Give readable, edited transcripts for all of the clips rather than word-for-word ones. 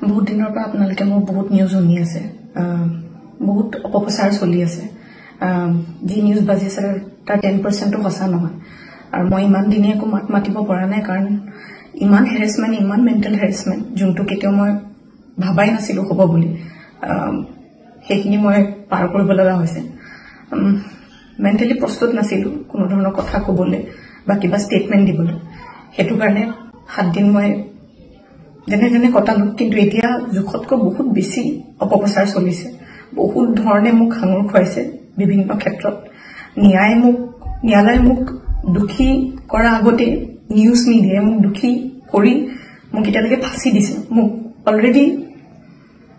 বহুত দিনৰ পৰা আপোনালোকে মোৰ বহুত নিউজ শুনি আছে বহুত অপপ্ৰচাৰ চলি আছে যি নিউজ বাজি আছে তাৰ 10% সঁচা নহয় আৰু মই ইমান দিনে একো মাত মাতিব পৰা নাই কাৰণ ইমান হেৰেছমেণ্ট ইমান মেণ্টেল হেৰেছমেণ্ট যোনটো কেতিয়াও মই ভাবাই নাছিলো হ'ব বুলি সেইখিনি মই পাৰ কৰিব লগা হৈছে মেণ্টেলি প্ৰস্তুত নাছিলো কোনো ধৰণৰ কথা ক'বলৈ বা কিবা ষ্টেটমেণ্ট দিবলৈ সেইটো কাৰণে 7 দিন মই যেনে কটালো কিন্তু এতিয়া জোখতকৈ বহুত বেছি অপপ্ৰচাৰ চলিছে বহুত ধৰণে মোক সাঙুৰ খুৱাইছে বিভিন্ন ক্ষেত্ৰত ন্যায়ালয়ে মোক দুখী কৰা আগতে নিউজ মিডিয়াই মোক দুখী কৰি মোক এতিয়ালৈকে ফাঁচি দিছে মোক অলৰেডি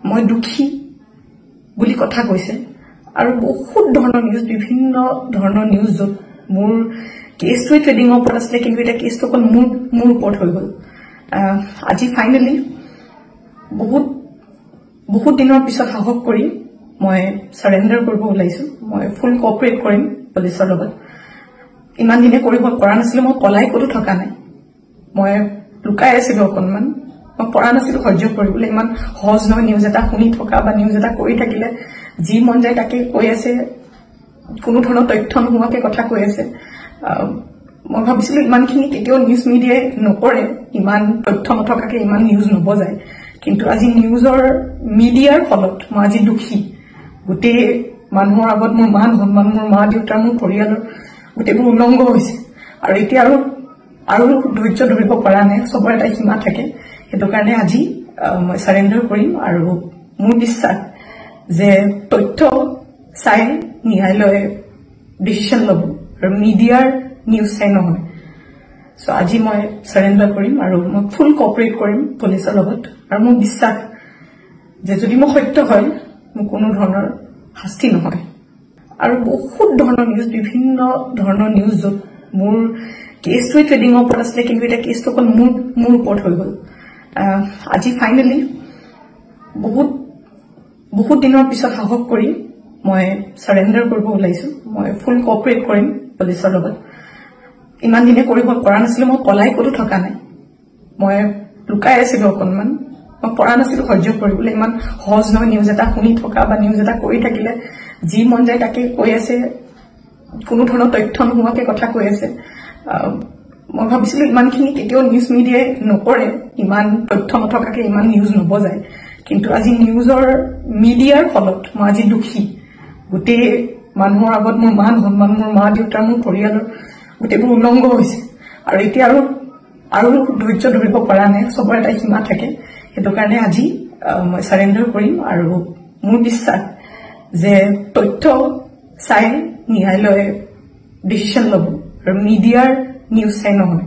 মই দুখী বুলি কথা কৈছে আৰু বহুত ধৰণৰ নিউজ বিভিন্ন ধৰণৰ নিউজ য'ত মোৰ কেছটোৱে ট্ৰেডিঙৰ ওপৰত আছিলে কিন্তু এতিয়া কেছটো অকল মোৰ ওপৰত হৈ গ'ল আজি ফাইনেলি বহুত দিনৰ পিছত সাহস কৰি মই সাৰেন্ডাৰ কৰিব ওলাইছো মই ফুল কোঅপাৰেট কৰিম পুলিচৰ লগত ইমান দিনে কৰিব পৰা নাছিলো মই পলাই ক'তো থকা নাই মই লুকাই আছিলো অকণমান মই পৰা নাছিলো সহ্য কৰিবলৈ ইমান সহজ নহয় নিউজ এটা শুনি থকা বা নিউজ এটা কৰি থাকিলে যি মন যায় তাকে কৈ আছে কোনো ধৰণৰ তথ্য নোহোৱাকে কথা কৈ আছে মই ভাবিছিলো ইমানখিনি কেতিয়াও নিউজ মিডিয়াই নকৰে ইমান তথ্য নথকাকে ইমান নিউজ নবজায় কিন্তু আজি নিউজৰ মিডিয়াৰ ফলত মই আজি দুখী গোটেই মানুহৰ আগত মোৰ মান সন্মান মোৰ মা দেউতা মোৰ পৰিয়ালৰ গোটেইবোৰ উলংঘ হৈছে আৰু এতিয়া আৰু ধৈৰ্য ধৰিব পৰা নাই চবৰ এটা সীমা থাকে সেইটো কাৰণে আজি মই সাৰেন্ডাৰ কৰিম আৰু মোৰ বিশ্বাস যে তথ্য চাই ন্যায়ালয়ে ডিচিশন ল'ব আৰু মিডিয়াৰ নিউজ চাই নহয় সো আজি মই সাৰেন্ডাৰ কৰিম আৰু মই ফুল কোঅপাৰেট কৰিম পুলিচৰ লগত আৰু মোৰ বিশ্বাস যে যদি মই সত্য হয় মোৰ কোনো ধৰণৰ শাস্তি নহয় আৰু বহুত ধৰণৰ নিউজ বিভিন্ন ধৰণৰ নিউজ য'ত মোৰ কেছটোৱে ট্ৰেডিঙৰ ওপৰত আছিলে কিন্তু এতিয়া কেছটো অকল মোৰ ওপৰত হৈ গ'ল আজি ফাইনেলি বহুত দিনৰ পিছত সাহস কৰি মই সাৰেন্ডাৰ কৰিব ওলাইছো মই ফুল কোঅপাৰেট কৰিম পুলিচৰ লগত ইমান দিনে কৰিব পৰা নাছিলো মই পলাই ক'তো থকা নাই মই লুকাই আছিলো অকণমান মই পৰা নাছিলো সহ্য কৰিবলৈ ইমান সহজ নহয় নিউজ এটা শুনি থকা বা নিউজ এটা কৰি থাকিলে যি মন যায় তাকে কৈ আছে কোনো ধৰণৰ তথ্য নোহোৱাকে কথা কৈ আছে মই ভাবিছিলো ইমানখিনি কেতিয়াও নিউজ মিডিয়াই নকৰে ইমান তথ্য নথকাকে ইমান নিউজ নবজায় কিন্তু আজি নিউজৰ মিডিয়াৰ ফলত মই আজি দুখী গোটেই মানুহৰ আগত মোৰ মান সন্মান মোৰ মা দেউতা মোৰ পৰিয়ালৰ গোটেইবোৰ উলংঘ হৈছে আৰু এতিয়া আৰু ধৈৰ্য ধৰিব পৰা নাই চবৰ এটা সীমা থাকে সেইটো কাৰণে আজি মই সাৰেন্ডাৰ কৰিম আৰু মোৰ বিশ্বাস যে তথ্য চাই ন্যায়ালয়ে ডিচিশন ল'ব আৰু মিডিয়াৰ নিউজ চাই নহয়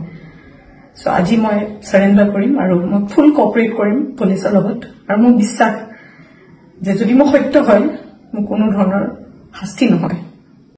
সো আজি মই সাৰেন্ডাৰ কৰিম আৰু মই ফুল কোঅপাৰেট কৰিম পুলিচৰ লগত আৰু মোৰ বিশ্বাস যে যদি মই সত্য হয় মোৰ কোনো ধৰণৰ শাস্তি নহয়